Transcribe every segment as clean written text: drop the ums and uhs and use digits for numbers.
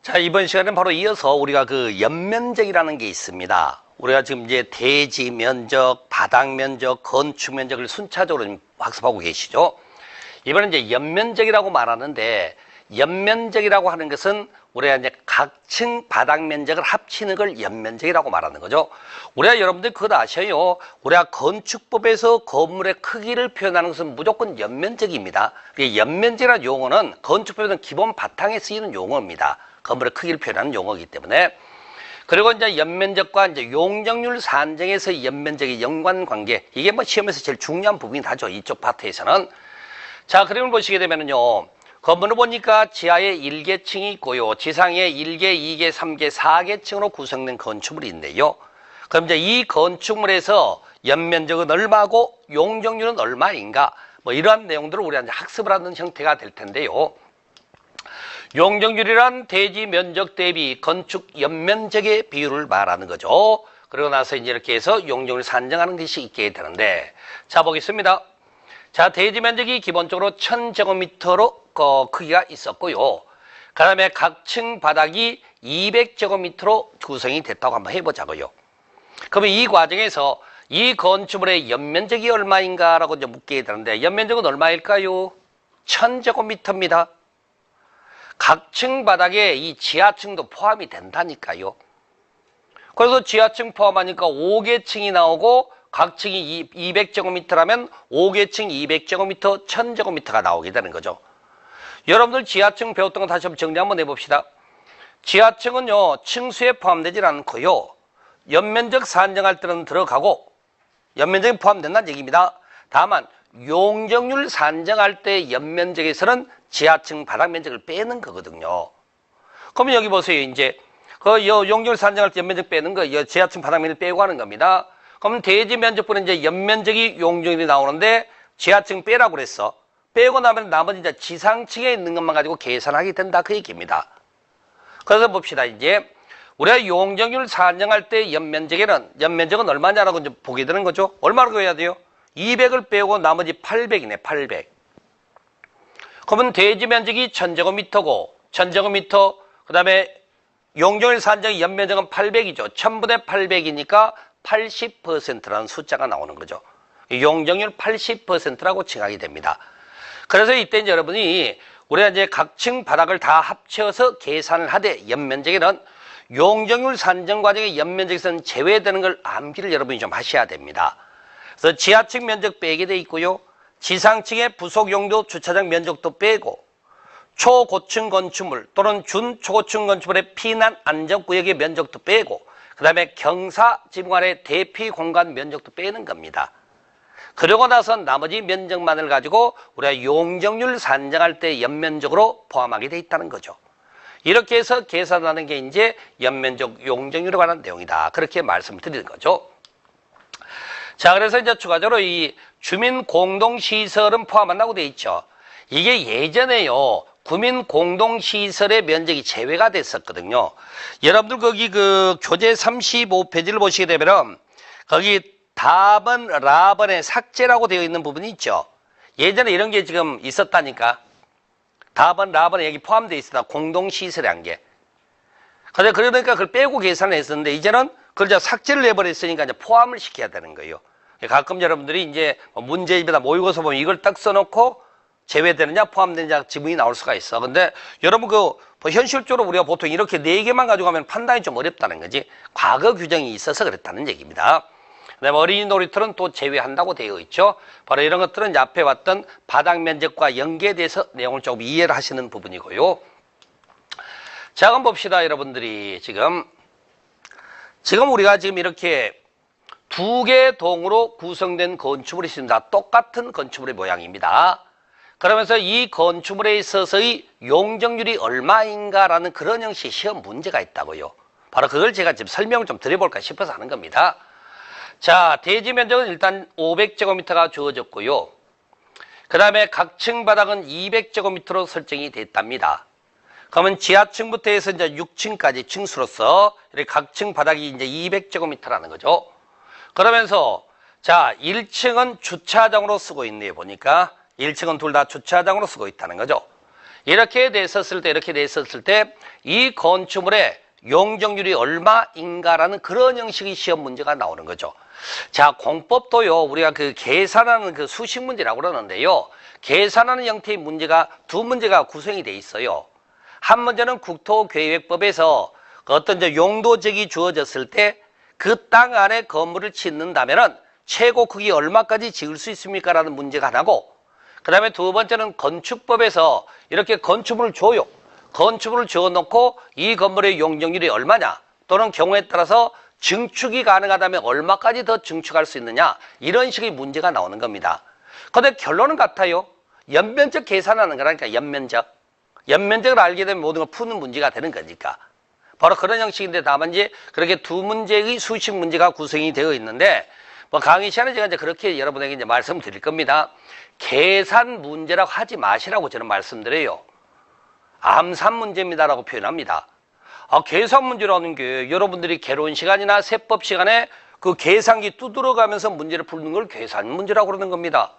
자, 이번 시간에는 바로 이어서 우리가 그 연면적이라는 게 있습니다. 우리가 지금 이제 대지 면적, 바닥 면적, 건축 면적을 순차적으로 학습하고 계시죠. 이번엔 이제 연면적이라고 말하는데, 연면적이라고 하는 것은 우리가 이제 각층 바닥 면적을 합치는 걸 연면적이라고 말하는 거죠. 우리가 여러분들 그거 아셔요. 우리가 건축법에서 건물의 크기를 표현하는 것은 무조건 연면적입니다. 연면적이라는 용어는 건축법에서는 기본 바탕에 쓰이는 용어입니다. 건물의 크기를 표현하는 용어이기 때문에. 그리고 이제 연면적과 이제 용적률 산정에서 연면적의 연관관계, 이게 뭐 시험에서 제일 중요한 부분이 다죠. 이쪽 파트에서는. 자, 그림을 보시게 되면은요, 건물을 보니까 지하에 1계층이 있고요, 지상에 1계, 2계, 3계, 4계층으로 구성된 건축물이 있는데요. 그럼 이제 이 건축물에서 연면적은 얼마고 용적률은 얼마인가? 뭐 이러한 내용들을 우리가 이제 학습을 하는 형태가 될 텐데요. 용적률이란 대지 면적 대비 건축 연면적의 비율을 말하는 거죠. 그러고 나서 이제 이렇게 해서 용적률을 산정하는 것이 있게 되는데, 자, 보겠습니다. 자, 대지 면적이 기본적으로 1000제곱미터로 크기가 있었고요. 그 다음에 각층 바닥이 200제곱미터로 구성이 됐다고 한번 해보자고요. 그러면 이 과정에서 이 건축물의 연면적이 얼마인가라고 이제 묻게 되는데, 연면적은 얼마일까요? 1000제곱미터입니다. 각층 바닥에 이 지하층도 포함이 된다니까요. 그래서 지하층 포함하니까 5계층이 나오고, 각층이 200제곱미터라면 5계층 200제곱미터, 1000제곱미터가 나오게 되는 거죠. 여러분들 지하층 배웠던 거 다시 한번 정리 한번 해봅시다. 지하층은요, 층수에 포함되질 않고요, 연면적 산정할 때는 들어가고, 연면적이 포함된다는 얘기입니다. 다만 용적률 산정할 때 연면적에서는 지하층 바닥 면적을 빼는 거거든요. 그러면 여기 보세요. 이제 그 용적률 산정할 때 연면적 빼는 거, 지하층 바닥 면적 빼고 하는 겁니다. 그러면 대지 면적분은 이제 연면적이 용적률이 나오는데 지하층 빼라고 그랬어. 빼고 나면 나머지 이제 지상층에 있는 것만 가지고 계산하게 된다, 그 얘기입니다. 그래서 봅시다. 이제 우리가 용적률 산정할 때 연면적은 얼마냐라고 이제 보게 되는 거죠. 얼마라고 해야 돼요? 200을 빼고 나머지 800이네, 800. 그러면 대지 면적이 1000제곱미터고, 1000제곱미터, 그 다음에 용적률 산정의 연면적은 800이죠. 1000분의 800이니까 80%라는 숫자가 나오는 거죠. 용적률 80%라고 칭하게 됩니다. 그래서 이때 이제 여러분이 우리가 이제 각층 바닥을 다 합쳐서 계산을 하되, 연면적에는 용적률 산정 과정의 연면적에서는 제외되는 걸 암기를 여러분이 좀 하셔야 됩니다. 그래서 지하층 면적 빼게 돼 있고요, 지상층의 부속 용도 주차장 면적도 빼고, 초고층 건축물 또는 준초고층 건축물의 피난 안전구역의 면적도 빼고, 그 다음에 경사 지붕 아래 대피 공간 면적도 빼는 겁니다. 그러고 나서 나머지 면적만을 가지고 우리가 용적률 산정할 때 연면적으로 포함하게 돼 있다는 거죠. 이렇게 해서 계산하는 게 이제 연면적 용적률에 관한 내용이다, 그렇게 말씀드리는 거죠. 자, 그래서 이제 추가적으로 이 주민 공동시설은 포함한다고 돼 있죠. 이게 예전에요, 구민 공동시설의 면적이 제외가 됐었거든요. 여러분들 거기 그 교재 35페이지를 보시게 되면 거기 답은 라번에 삭제라고 되어 있는 부분이 있죠. 예전에 이런 게 지금 있었다니까. 답은 라번에 여기 포함되어 있었다, 공동시설이란 게. 그러니까 그걸 빼고 계산을 했었는데, 이제는 그걸 삭제를 해버렸으니까 이제 포함을 시켜야 되는 거예요. 가끔 여러분들이 이제 문제집에다 모의고사 보면 이걸 딱 써놓고 제외되느냐 포함되느냐 지문이 나올 수가 있어. 근데 여러분 현실적으로 우리가 보통 이렇게 4개만 가지고 가면 판단이 좀 어렵다는 거지. 과거 규정이 있어서 그랬다는 얘기입니다. 그다음에 어린이 놀이터는 또 제외한다고 되어 있죠. 바로 이런 것들은 이제 앞에 봤던 바닥 면적과 연계돼서 내용을 조금 이해를 하시는 부분이고요. 자, 그럼 봅시다. 여러분들이 지금 우리가 지금 이렇게 2개 동으로 구성된 건축물이 있습니다. 똑같은 건축물의 모양입니다. 그러면서 이 건축물에 있어서의 용적률이 얼마인가라는 그런 형식의 시험 문제가 있다고요. 바로 그걸 제가 지금 설명을 좀 드려볼까 싶어서 하는 겁니다. 자, 대지 면적은 일단 500제곱미터가 주어졌고요. 그 다음에 각층 바닥은 200제곱미터로 설정이 됐답니다. 그러면 지하층부터 해서 이제 6층까지 층수로서 이렇게 각층 바닥이 이제 200제곱미터라는 거죠. 그러면서 자, 1층은 주차장으로 쓰고 있네요. 보니까 1층은 둘 다 주차장으로 쓰고 있다는 거죠. 이렇게 됐었을 때 이 건축물의 용적률이 얼마인가라는 그런 형식의 시험 문제가 나오는 거죠. 자, 공법도요, 우리가 그 계산하는 그 수식 문제라고 그러는데요. 계산하는 형태의 문제가 두 문제가 구성이 돼 있어요. 한 문제는 국토계획법에서 어떤 용도적이 주어졌을 때 그 땅 안에 건물을 짓는다면은 최고 크기 얼마까지 지을 수 있습니까? 라는 문제가 하나고, 그 다음에 두 번째는 건축법에서 이렇게 건축물을 줘요. 건축물을 지어놓고 이 건물의 용적률이 얼마냐, 또는 경우에 따라서 증축이 가능하다면 얼마까지 더 증축할 수 있느냐, 이런 식의 문제가 나오는 겁니다. 근데 결론은 같아요. 연면적 계산하는 거라니까. 연면적을 알게 되면 모든 걸 푸는 문제가 되는 거니까. 바로 그런 형식인데, 다만 이제 그렇게 두 문제의 수식 문제가 구성이 되어 있는데, 뭐 강의 시간에 제가 이제 그렇게 여러분에게 이제 말씀드릴 겁니다. 계산 문제라고 하지 마시라고 저는 말씀드려요. 암산 문제입니다라고 표현합니다. 계산 문제라는 게 여러분들이 개론 시간이나 세법 시간에 그 계산기 두드려가면서 문제를 푸는 걸 계산 문제라고 그러는 겁니다.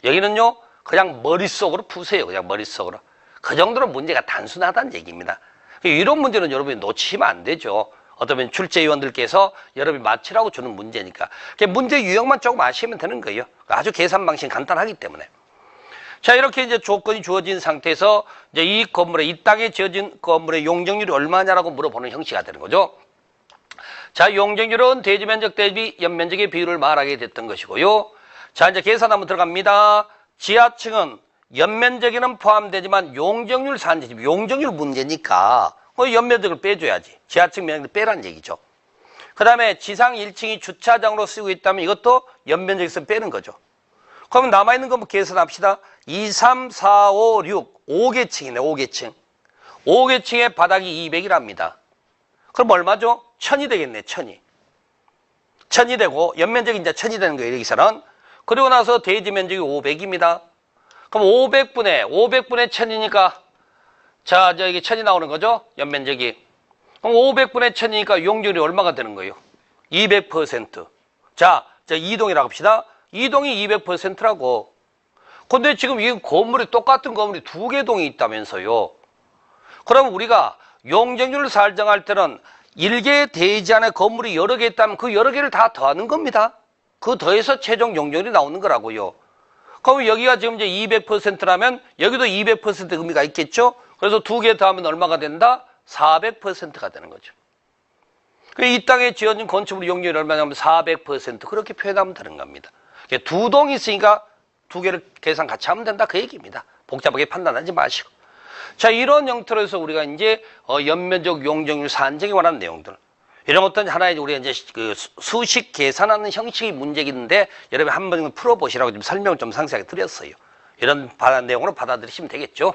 여기는요, 그냥 머릿속으로 푸세요. 그냥 머릿속으로. 그 정도로 문제가 단순하다는 얘기입니다. 이런 문제는 여러분이 놓치면 안 되죠. 어쩌면 출제위원들께서 여러분이 맞추라고 주는 문제니까. 문제 유형만 조금 아시면 되는 거예요. 아주 계산 방식이 간단하기 때문에. 자, 이렇게 이제 조건이 주어진 상태에서 이제 이 건물에, 이 땅에 지어진 건물의 용적률이 얼마냐라고 물어보는 형식이 되는 거죠. 자, 용적률은 대지 면적 대비 연면적의 비율을 말하게 됐던 것이고요. 자, 이제 계산 한번 들어갑니다. 지하층은 연면적에는 포함되지만 용적률 산지집, 용적률 문제니까 연면적을 빼줘야지. 지하층 면적을 빼라는 얘기죠. 그 다음에 지상 1층이 주차장으로 쓰고 있다면 이것도 연면적에서 빼는 거죠. 그러면 남아있는 거 한번 계산합시다. 2, 3, 4, 5, 6, 5개층이네, 5개층. 5개층의 바닥이 200이랍니다. 그럼 얼마죠? 1000이 되겠네, 1000이. 1000이 되고, 연면적이 이제 1000이 되는 거예요, 여기서는. 그리고 나서 대지 면적이 500입니다. 그럼 500분의 1000이니까, 자, 이게 1000이 나오는 거죠? 연면적이. 그럼 500분의 1000이니까 용적률이 얼마가 되는 거예요? 200%. 자, 이동이라고 합시다. 이동이 200%라고. 근데 지금 이 건물이, 똑같은 건물이 두 개 동이 있다면서요. 그럼 우리가 용적률을 설정할 때는 일개 대지 안에 건물이 여러 개 있다면 그 여러 개를 다 더하는 겁니다. 그 더해서 최종 용적률이 나오는 거라고요. 그럼 여기가 지금 이제 200%라면 여기도 200% 의미가 있겠죠? 그래서 두 개 더하면 얼마가 된다? 400%가 되는 거죠. 이 땅에 지어진 건축물 용적률이 얼마냐면 400%, 그렇게 표현하면 되는 겁니다. 두 동이 있으니까 두 개를 계산 같이 하면 된다, 그 얘기입니다. 복잡하게 판단하지 마시고. 자, 이런 형태로 해서 우리가 이제 연면적 용적률 산정에 관한 내용들, 이런 것들은 하나의 우리가 이제 그 수식 계산하는 형식의 문제인데, 여러분이 한번 풀어보시라고 좀 설명을 좀 상세하게 드렸어요. 이런 내용으로 받아들이시면 되겠죠.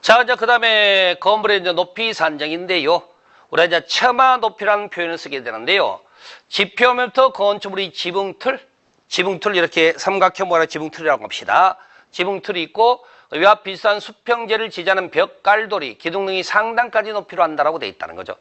자, 이제 그 다음에 건물의 이제 높이 산정인데요. 우리가 이제 처마 높이라는 표현을 쓰게 되는데요. 지표면부터 건축물의 지붕틀 이렇게 삼각형 모양 지붕틀이라고 합시다. 지붕틀이 있고, 이와 비슷한 수평재를 지지하는 벽깔돌이, 기둥 등이 상단까지 높이로 한다라고 돼 있다는 거죠.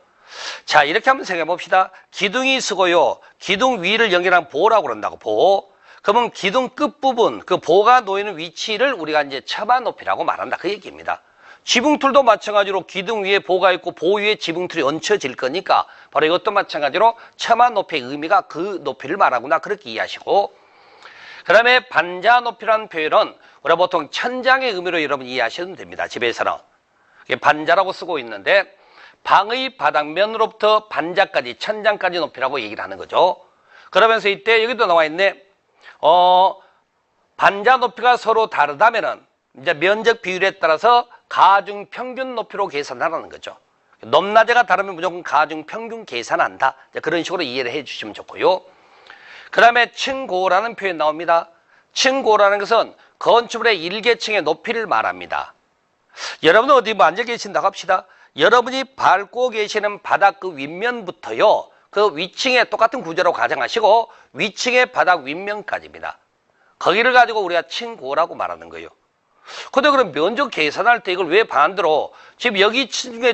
자, 이렇게 한번 생각해 봅시다. 기둥이 쓰고요, 기둥 위를 연결한 보라고 그런다고, 보. 그러면 기둥 끝부분, 그 보가 놓이는 위치를 우리가 이제 처마 높이라고 말한다, 그 얘기입니다. 지붕틀도 마찬가지로 기둥 위에 보가 있고 보 위에 지붕틀이 얹혀질 거니까 바로 이것도 마찬가지로 처마 높이의 의미가 그 높이를 말하구나, 그렇게 이해하시고, 그 다음에 반자 높이라는 표현은 우리가 보통 천장의 의미로 여러분 이해하셔도 됩니다. 집에서는 반자라고 쓰고 있는데, 방의 바닥면으로부터 반자까지, 천장까지 높이라고 얘기를 하는 거죠. 그러면서 이때 여기도 나와 있네. 반자 높이가 서로 다르다면은 이제 면적 비율에 따라서 가중 평균 높이로 계산하라는 거죠. 높낮이가 다르면 무조건 가중 평균 계산한다, 그런 식으로 이해를 해 주시면 좋고요. 그 다음에 층고라는 표현 나옵니다. 층고라는 것은 건축물의 일개층의 높이를 말합니다. 여러분은 어디 뭐 앉아 계신다고 합시다. 여러분이 밟고 계시는 바닥 그 윗면부터요, 그 위층의 똑같은 구조라고 가정하시고 위층의 바닥 윗면까지입니다. 거기를 가지고 우리가 층고라고 말하는 거예요. 근데 그럼 면적 계산할 때 이걸 왜 반대로, 지금 여기 층에